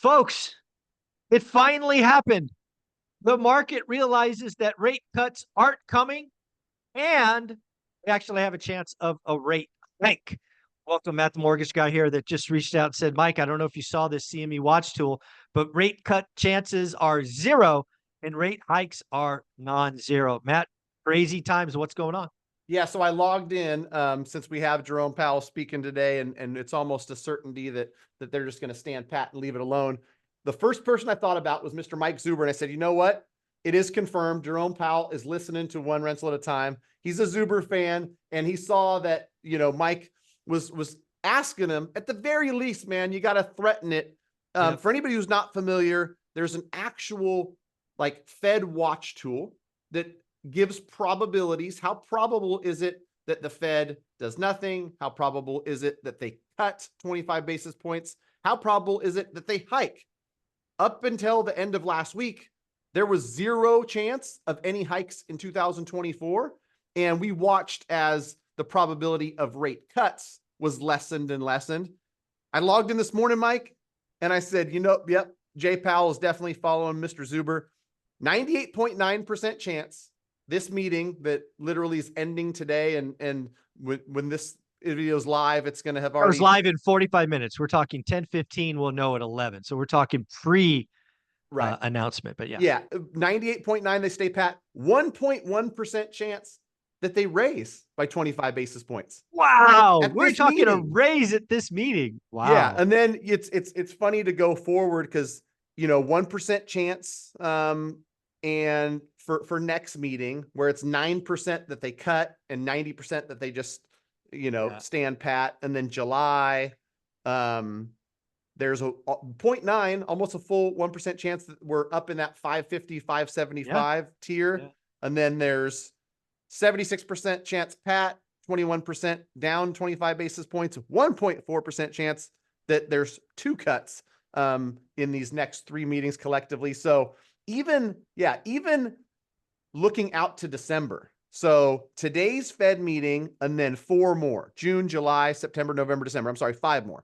Folks, it finally happened. The market realizes that rate cuts aren't coming, and we actually have a chance of a rate hike. Welcome, Matt, the mortgage guy here that just reached out and said, Mike, I don't know if you saw this CME watch tool, but rate cut chances are zero and rate hikes are non-zero. Matt, crazy times. What's going on? Yeah, so I logged in since we have Jerome Powell speaking today, and it's almost a certainty that they're just going to stand pat and leave it alone. The first person I thought about was Mr. Mike Zuber, and I said, you know what? It is confirmed. Jerome Powell is listening to One Rental at a Time. He's a Zuber fan, and he saw that Mike was asking him, at the very least, man, you got to threaten it. For anybody who's not familiar, there's an actual Fed watch tool that gives probabilities. How probable is it that the Fed does nothing? How probable is it that they cut 25 basis points? How probable is it that they hike? Up until the end of last week, there was zero chance of any hikes in 2024. And we watched as the probability of rate cuts was lessened and lessened. I logged in this morning, Mike, and I said, yep, Jay Powell is definitely following Mr. Zuber. 98.9% chance this meeting that literally is ending today, and when this video is live, it's going to have already... It was live in 45 minutes. We're talking 10:15. We'll know at 11. So we're talking announcement, but yeah. Yeah, 98.9, they stay pat. 1.1% chance that they raise by 25 basis points. Wow. We're talking a raise at this meeting. Wow. Yeah, and then it's funny to go forward because 1% chance and for next meeting where it's 9% that they cut and 90% that they just stand pat. And then July, there's a 0.9, almost a full 1% chance that we're up in that 550, 575 tier. Yeah. And then there's 76% chance pat, 21% down 25 basis points, 1.4% chance that there's two cuts in these next three meetings collectively. So even looking out to December. So today's Fed meeting and then four more: June, July, September, November, December. I'm sorry, five more.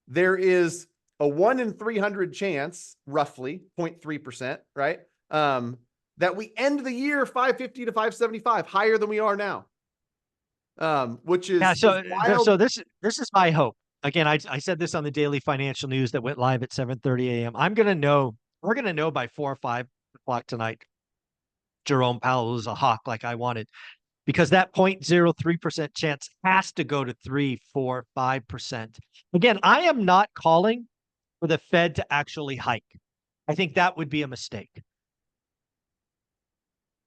There is a 1 in 300 chance, roughly 0.3%, right? That we end the year 550 to 575, higher than we are now. Which is wild. So this is my hope. Again, I said this on the daily financial news that went live at 7:30 a.m. We're going to know by 4 or 5 o'clock tonight, Jerome Powell was a hawk like I wanted, because that 0.03% chance has to go to 3, 4, 5%. Again, I am not calling for the Fed to actually hike. I think that would be a mistake.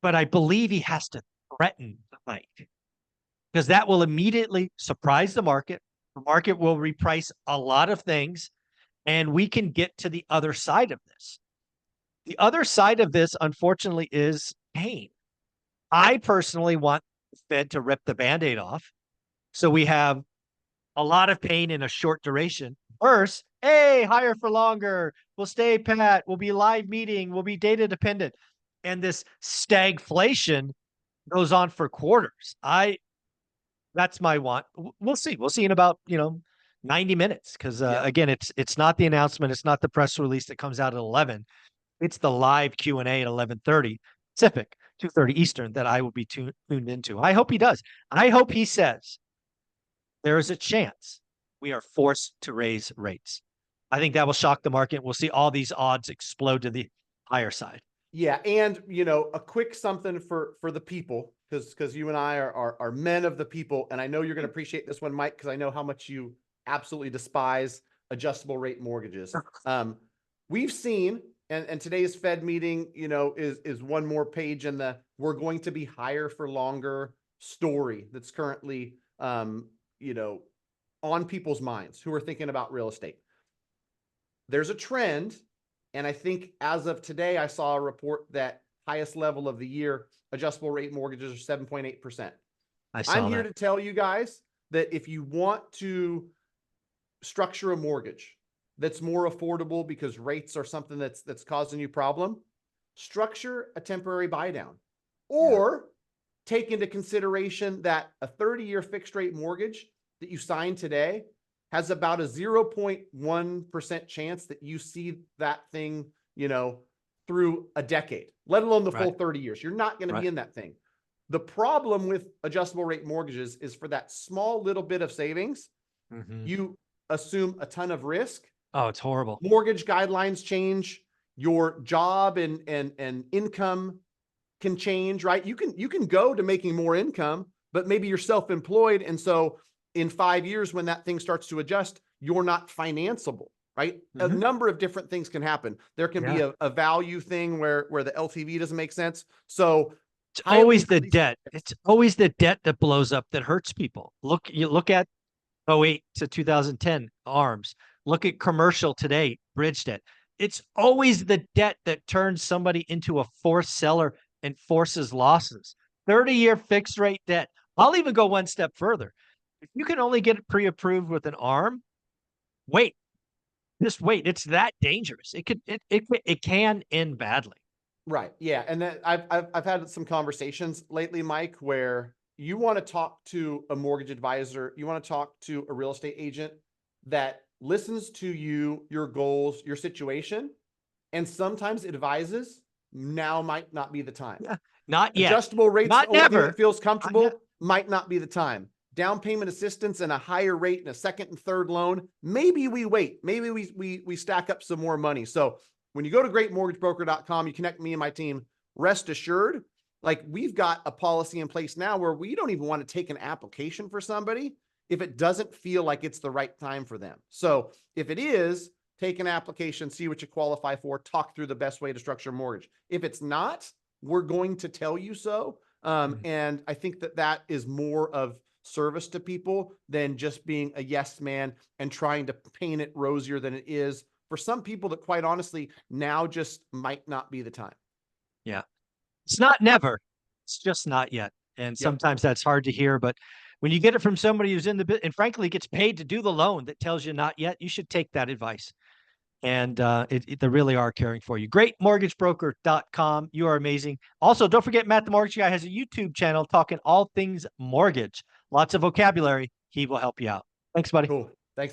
But I believe he has to threaten the hike, because that will immediately surprise the market. The market will reprice a lot of things, and we can get to the other side of this. The other side of this, unfortunately, is pain. I personally want the Fed to rip the Band-Aid off, so we have a lot of pain in a short duration. Versus, hey, higher for longer. We'll stay pat. We'll be live meeting. We'll be data dependent. And this stagflation goes on for quarters. That's my want. We'll see. We'll see in about 90 minutes, because again, it's not the announcement. It's not the press release that comes out at 11. It's the live Q&A at 11:30 Pacific, 2:30 Eastern that I will be tuned into. I hope he does. I hope he says there is a chance we are forced to raise rates. I think that will shock the market. We'll see all these odds explode to the higher side. Yeah, and a quick something for the people, because you and I are men of the people, and I know you're going to appreciate this one, Mike, because I know how much you absolutely despise adjustable rate mortgages. We've seen, and today's Fed meeting, is one more page in the we're going to be higher for longer story that's currently on people's minds who are thinking about real estate. There's a trend. And I think as of today, I saw a report that highest level of the year, adjustable rate mortgages are 7.8%. I'm here to tell you guys that if you want to structure a mortgage that's more affordable because rates are something that's causing you problem, structure a temporary buy down, or take into consideration that a 30-year fixed rate mortgage that you sign today has about a 0.1% chance that you see that thing, you know, through a decade, let alone the full 30 years. You're not going to be in that thing. The problem with adjustable rate mortgages is for that small little bit of savings, you assume a ton of risk. Oh, it's horrible. Mortgage guidelines change, your job and income can change, right? You can go to making more income, but maybe you're self-employed. And so in 5 years, when that thing starts to adjust, you're not financeable, right? A number of different things can happen. There can be a value thing where the LTV doesn't make sense. So it's always the debt. It's always the debt that blows up that hurts people. You look at 08 to 2010 ARMs. Look at commercial today, bridge debt. It's always the debt that turns somebody into a forced seller and forces losses. 30-year fixed rate debt. I'll even go one step further. If you can only get it pre-approved with an ARM, wait. Just wait. It's that dangerous. It can end badly. Right. Yeah. And then I've had some conversations lately, Mike, where you want to talk to a mortgage advisor, you want to talk to a real estate agent that listens to you, your goals, your situation, and sometimes advises now might not be the time. Yeah, not yet. Adjustable rates, not never. It feels comfortable, might not be the time. Down payment assistance and a higher rate and a second and third loan, maybe we wait. Maybe we stack up some more money. So when you go to greatmortgagebroker.com, you connect me and my team, rest assured, like we've got a policy in place now where we don't even want to take an application for somebody if it doesn't feel like it's the right time for them. So if it is, take an application, see what you qualify for, talk through the best way to structure a mortgage. If it's not, we're going to tell you so. And I think that is more of service to people than just being a yes man and trying to paint it rosier than it is for some people that quite honestly now just might not be the time. Yeah. It's not never. It's just not yet. And sometimes that's hard to hear, but when you get it from somebody who's in the bit and frankly gets paid to do the loan that tells you not yet, you should take that advice. And they really are caring for you. Greatmortgagebroker.com. You are amazing. Also, don't forget Matt the Mortgage Guy has a YouTube channel talking all things mortgage. Lots of vocabulary. He will help you out. Thanks, buddy. Cool.